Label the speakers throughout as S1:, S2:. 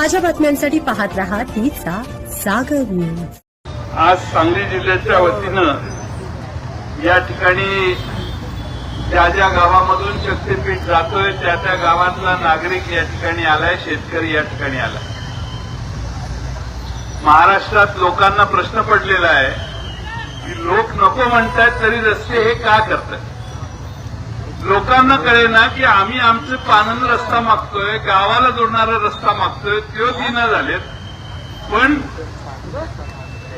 S1: ताज्या बातम्यांसाठी पाहत रहा तीचा सागर न्यूज।
S2: आज सांगली जिल्ह्याच्या वतीनं या ठिकाणी ज्या ज्या गावामधून शक्तीपीठ जातोय त्या त्या गावातला नागरिक या ठिकाणी आलाय, शेतकरी या ठिकाणी आलाय। महाराष्ट्रात लोकांना प्रश्न पडलेला आहे की लोक नको म्हणतात तरी रस्ते हे का करतात। लोकांना कळेना की आम्ही आमचे पानन रस्ता मागतोय, गावाला जोडणारा रस्ता मागतोय, तो दिना झालेत, पण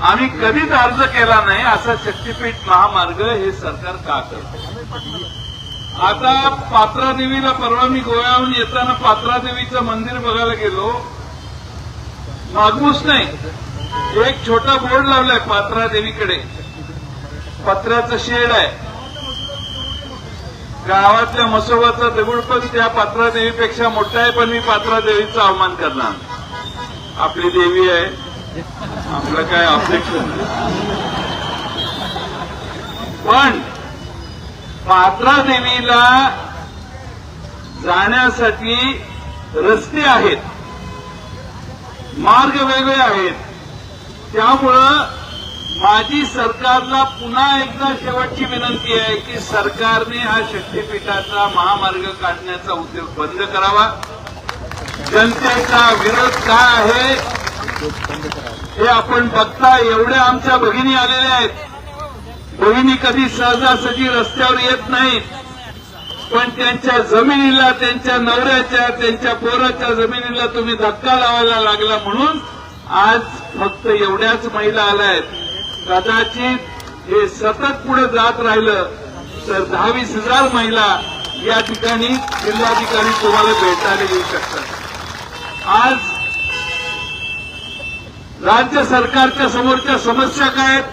S2: आम्ही कधीच अर्ज केला नाही असा शक्तीपीठ महामार्ग हे सरकार का करतं। आता पात्रादेवीला परवा मी गोव्याहून येताना पात्रादेवीचं मंदिर बघायला गेलो, मागूच नाही, एक छोटा बोर्ड लावलाय पात्रादेवीकडे, पत्र्याचं शेड आहे, गावातल्या मसोबाचा दगड पण त्या पात्रादेवीपेक्षा मोठा आहे, पण मी पात्रादेवीचा अवमान करणार नाही। आपली देवी आहे, आपलं काय ऑब्जेक्शन नाही, पण पात्रादेवीला जाण्यासाठी रस्ते आहेत, मार्ग वेगळे आहेत। त्यामुळं माझी सरकारला पुन्हा एकदा शेवटची विनंती आहे की सरकारने हा शक्तीपीठाचा महामार्ग काढण्याचा उद्योग बंद करावा। जनतेचा विरोध काय आहे हे आपण बघता। एवढ्या आमच्या भगिनी आलेल्या आहेत, भगिनी कधी सहजासहजी रस्त्यावर येत नाहीत, पण त्यांच्या जमिनीला, त्यांच्या नवऱ्याच्या, त्यांच्या पोराच्या जमिनीला तुम्ही धक्का लावायला लागला म्हणून आज फक्त एवढ्याच महिला आल्या आहेत। कदाचित हे सतत पुढे जात राहिलं तर 10-20 महिला या ठिकाणी जिल्हाधिकारी तुम्हाला भेटायला येऊ शकतात। आज राज्य सरकारच्या समोरच्या समस्या काय आहेत?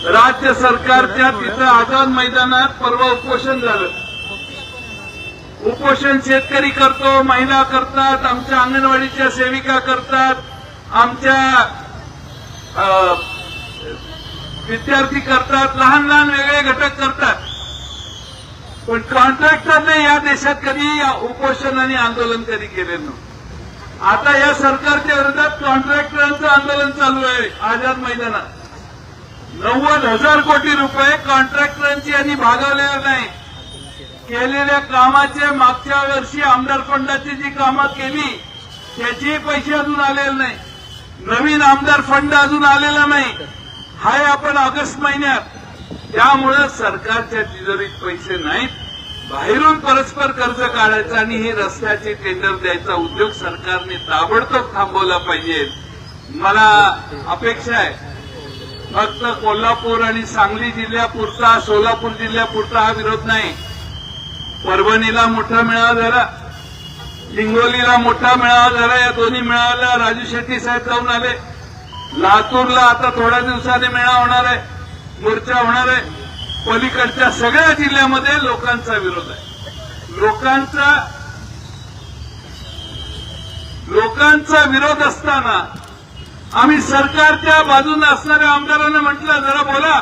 S2: राज्य सरकारच्या तिथं आझाद मैदानात परवा उपोषण झालं। उपोषण शेतकरी करतो, महिला करतात, आमच्या अंगणवाडीच्या सेविका करतात, आमच्या विद्यार्थी करतात, लहान लहान वेगळे घटक करतात, पण कॉन्ट्रॅक्टरने या देशात कधी उपोषण आणि आंदोलन कधी केलेलं नव्हतं। आता या सरकारच्या विरोधात कॉन्ट्रॅक्टरांचं आंदोलन चालू आहे आझाद मैदानात। 90,000 कोटी रुपये कॉन्ट्रॅक्टरांची यांनी भागवलेले नाही। केलेल्या कामाचे मागच्या वर्षी आमदार फंडाची जी कामं केली त्याचे पैसे अजून आलेले नाही, नवीन आमदार फंड अजून आलेला नाही, हाय आपण ऑगस्ट महिन्यात। त्यामुळे सरकारच्या तिजोरीत पैसे नाहीत, बाहेरून परस्पर कर्ज काढायचं आणि हे रस्त्याचे टेंडर द्यायचा उद्योग सरकारने ताबडतोब थांबवला पाहिजे। मला अपेक्षा आहे फक्त कोल्हापूर आणि सांगली जिल्ह्यापुरता, सोलापूर जिल्ह्यापुरता हा विरोध नाही। परभणीला मोठा मेळावा झाला, हिंगोलीला मोठा मेळावा झाला, या दोन्ही मेळाव्याला राजू शेट्टी साहेब जाऊन आले। लातूरला आता थोड्या दिवसाने मेळावा होणार आहे, मोर्चा होणार आहे। पलीकडच्या सगळ्या जिल्ह्यामध्ये लोकांचा विरोध आहे। लोकांचा विरोध असताना आम्ही सरकारच्या बाजूने असणाऱ्या आमदारांना म्हटलं जरा बोला,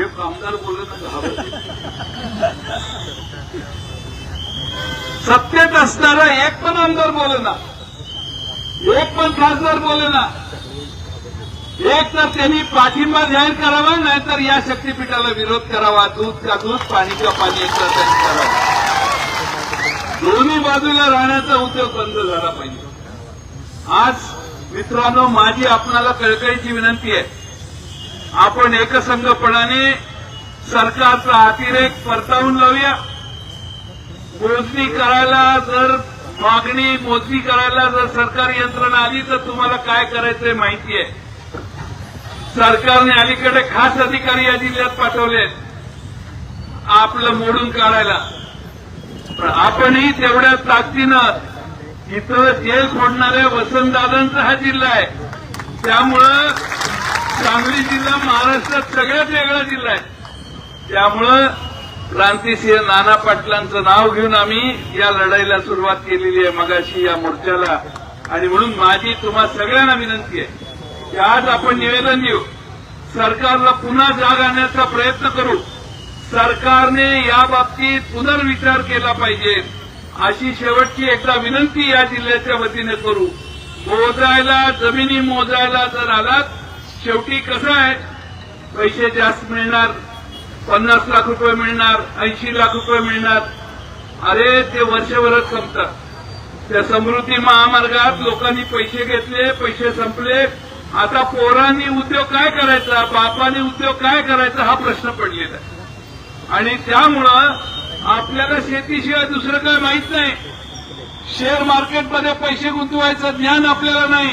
S2: एक आमदार बोलत घाबरले। सत्तेत असणारा एक पण आमदार बोलेना, एक पण खासदार बोलेना। एक तर त्यांनी पाठिंबा जाहीर करावा, नाहीतर या शक्तीपीठाला विरोध करावा, दूध का दूध, पाणी का पाणी एकदा त्यांनी करावं। दोन्ही बाजूला राहण्याचा उद्योग बंद झाला पाहिजे। आज मित्रांनो, माझी आपणाला कळकळीची विनंती आहे, आपण एकसंघपणाने सरकारचा अतिरेक परतावून लावूया। मोजणी करायला जर मोजणी करायला जर सरकारी यंत्रणा आली तर तुम्हाला काय करायचंय माहिती आहे। सरकारने अलीकडे खास अधिकारी या जिल्ह्यात पाठवले आपलं मोडून काढायला, पण आपणही तेवढ्या ताकदीनं इथं जेल फोडणाऱ्या वसंतदादांचा हा जिल्हा आहे। त्यामुळं सांगली जिल्हा महाराष्ट्रात सगळ्यात वेगळा जिल्हा आहे। त्यामुळं क्रांतिसिंह नाना पाटलांचं नाव घेऊन आम्ही या लढाईला सुरुवात केलेली आहे मगाशी या मोर्चाला। आणि म्हणून माझी तुम्हा सगळ्यांना विनंती आहे की आज आपण निवेदन देऊ, सरकारला पुन्हा जाग आणण्याचा प्रयत्न करू। सरकारने या बाबतीत पुनर्विचार केला पाहिजे। अशी शेवटची एकदा विनंती या जिल्ह्याच्या वतीने करू. मोजायला जमिनी मोजायला जर आलात, शेवटी कसं आहे, पैसे जास्त मिळणार, 50 लाख रुपये मिळणार, 80 लाख रुपये मिळणार. अरे ते वर्षभरात संपतात. त्या समृद्धी महामार्गात लोकांनी पैसे घेतले, पैसे संपले. आता पोरांनी उद्योग काय करायचा, बापाने उद्योग काय करायचा हा प्रश्न पडलेला आहे. आणि त्यामुळं आपल्याला शेतीशिवाय दुसरं काय माहित नाही. शेअर मार्केटमध्ये पैसे गुंतवायचं ज्ञान आपल्याला नाही.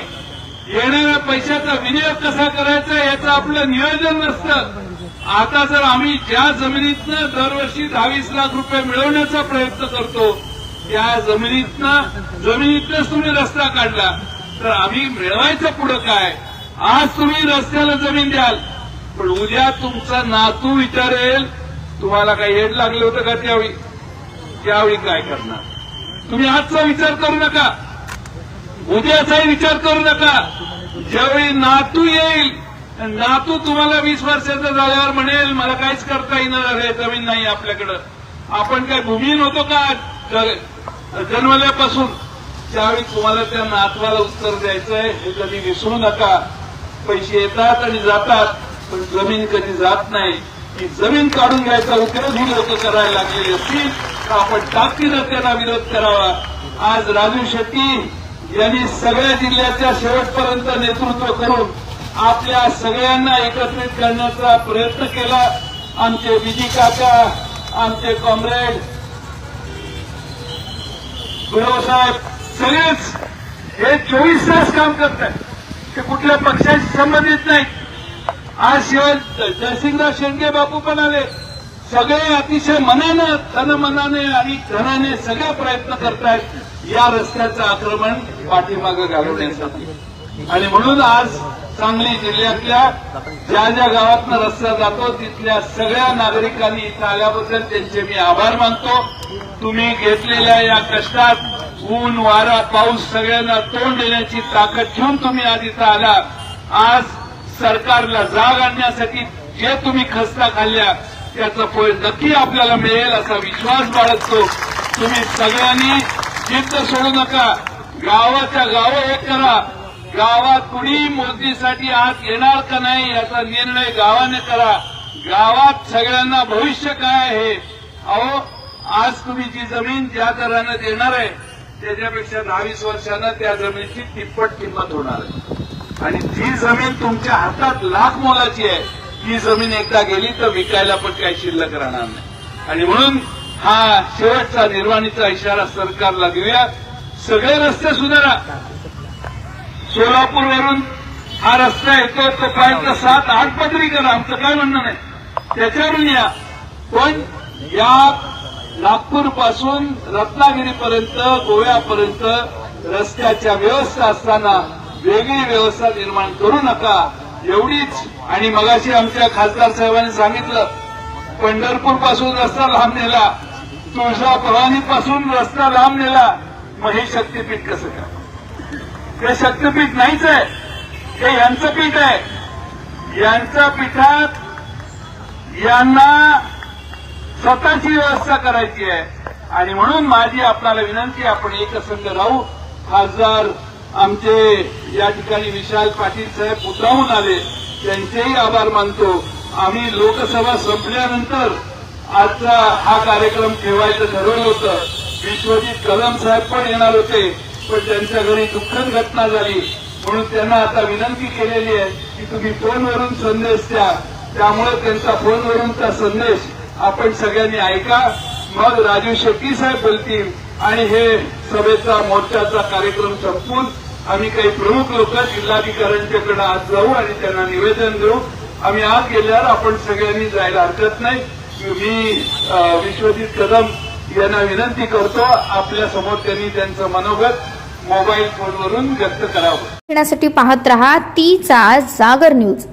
S2: येणाऱ्या पैशाचा विनियोग कसा करायचा याचं आपलं नियोजन नसतं. आता जर आम्ही ज्या जमिनीतनं दरवर्षी 22 लाख रुपये मिळवण्याचा प्रयत्न करतो, त्या जमिनीतनंच तुम्ही रस्ता काढला, तर आम्ही मिळवायचं पुढं काय. आज तुम्ही रस्त्याला जमीन द्याल, पण उद्या तुमचा नातू विचारेल तुम्हाला काही हेड लागलं होतं का त्यावेळी काय करणार. तुम्ही आजचा विचार करू नका, उद्याचाही विचार करू नका. ज्यावेळी नातू येईल, नातू तुम्हाला 20 वर्षाचा झाल्यावर म्हणेल मला काहीच करता येणार आहे, जमीन नाही आपल्याकडं, आपण काय भूमिहीन होतो का जन्मल्यापासून. त्यावेळी तुम्हाला त्या नातवाला उत्तर द्यायचंय, हे कधी विसरू नका. पैसे येतात आणि जातात, पण जमीन कधी जात नाही. की जमीन काढून घ्यायचा उद्योग ही लोक करायला लागलेली असतील तर आपण ताकदीनं त्यांना विरोध करावा. आज राजू शेट्टी यांनी सगळ्या जिल्ह्याच्या शेवटपर्यंत नेतृत्व करून आपल्या सगळ्यांना एकत्रित करण्याचा प्रयत्न केला. आमचे विजी काका, आमचे कॉम्रेड गुरव साहेब सगळेच हे 24 तास काम करतात. ते कुठल्या पक्षाशी संबंधित नाही. आज शिवाय जयसिंगराव शेंडगे बापू पण आले. सगळे अतिशय मनानं, तनमनाने आणि धनाने सगळे प्रयत्न करतायत या रस्त्याचं आक्रमण पाठीमागं घालवण्यासाठी. आणि म्हणून आज सांगली जिल्ह्यातल्या ज्या ज्या गावातनं रस्ता जातो तिथल्या सगळ्या नागरिकांनी इथं आल्याबद्दल त्यांचे मी आभार मानतो. तुम्ही घेतलेल्या या कष्टात ऊन वारा पाऊस सगळ्यांना तोंड देण्याची ताकद घेऊन तुम्ही आज इथं आला. आज सरकारला जाग आणण्यासाठी जे तुम्ही खस्ता खाल्ल्या त्याचं फळ नक्की आपल्याला मिळेल असा विश्वास बाळगतो. तुम्ही सगळ्यांनी जिद्द सोडू नका. गावाच्या गावं एक करा. गावात कुणी मोदीसाठी आत येणार का नाही याचा निर्णय गावाने करा. गावात सगळ्यांना भविष्य काय आहे. अहो आज तुम्ही जी जमीन ज्या दरानं देणार आहे त्याच्यापेक्षा 10-20 वर्षांना त्या जमिनीची तिप्पट किंमत होणार आहे. आणि जी जमीन तुमच्या हातात लाख मोलाची आहे ती जमीन एकदा गेली तर विकायला पण काही शिल्लक राहणार नाही. आणि म्हणून हा शेवटचा निर्वाणीचा इशारा सरकारला देऊया. सगळे रस्ते सुधारा. सोलापूरवरून हा रस्ता येतो तो पाहिजे 7-8 पदरी करा, आमचं काय म्हणणं नाही, त्याच्यावरून या. पण या नागपूरपासून रत्नागिरीपर्यंत गोव्यापर्यंत रस्त्याच्या व्यवस्था असताना वेगळी व्यवस्था निर्माण करू नका एवढीच. आणि मगाशी आमच्या खासदार साहेबांनी सांगितलं पंढरपूरपासून रस्ता लांब नेला, तुळजाभवानीपासून रस्ता लांब नेला, मग हे शक्तीपीठ कसं काय. ते शक्तीपीठ नाहीच आहे, हे यांचं पीठ आहे. यांच्या पीठात यांना स्वतःची व्यवस्था करायची आहे. आणि म्हणून माझी आपल्याला विनंती, आपण एकसंघ राहू. खासदार आमचे या ठिकाणी विशाल पाटील साहेब उतरावून आले, त्यांचेही आभार मानतो. आम्ही लोकसभा संपल्यानंतर आजचा हा कार्यक्रम ठेवायचं ठरवलं होतं. विश्वजित कदम साहेब पण येणार होते, पण त्यांच्या घरी दुःखद घटना झाली. म्हणून त्यांना आता विनंती केलेली आहे की तुम्ही फोनवरून संदेश द्या. त्यामुळे त्यांचा फोनवरूनचा संदेश आपण सगळ्यांनी ऐका. मग राजू शेट्टी साहेब बोलतील आणि हे सभेचा मोर्चाचा कार्यक्रम संपवून आम्ही काही प्रमुख लोक जिल्हाधिकाऱ्यांच्याकडे आज जाऊ आणि त्यांना निवेदन देऊ. आम्ही आज गेल्यावर आपण सगळ्यांनी जायला हरकत नाही. मी विश्वजित कदम यांना विनंती करतो, आपल्या समोर त्यांनी त्यांचं मनोगत मोबाईल फोनवरून व्यक्त करावं.
S3: पाहत रहा तीचा जागर न्यूज.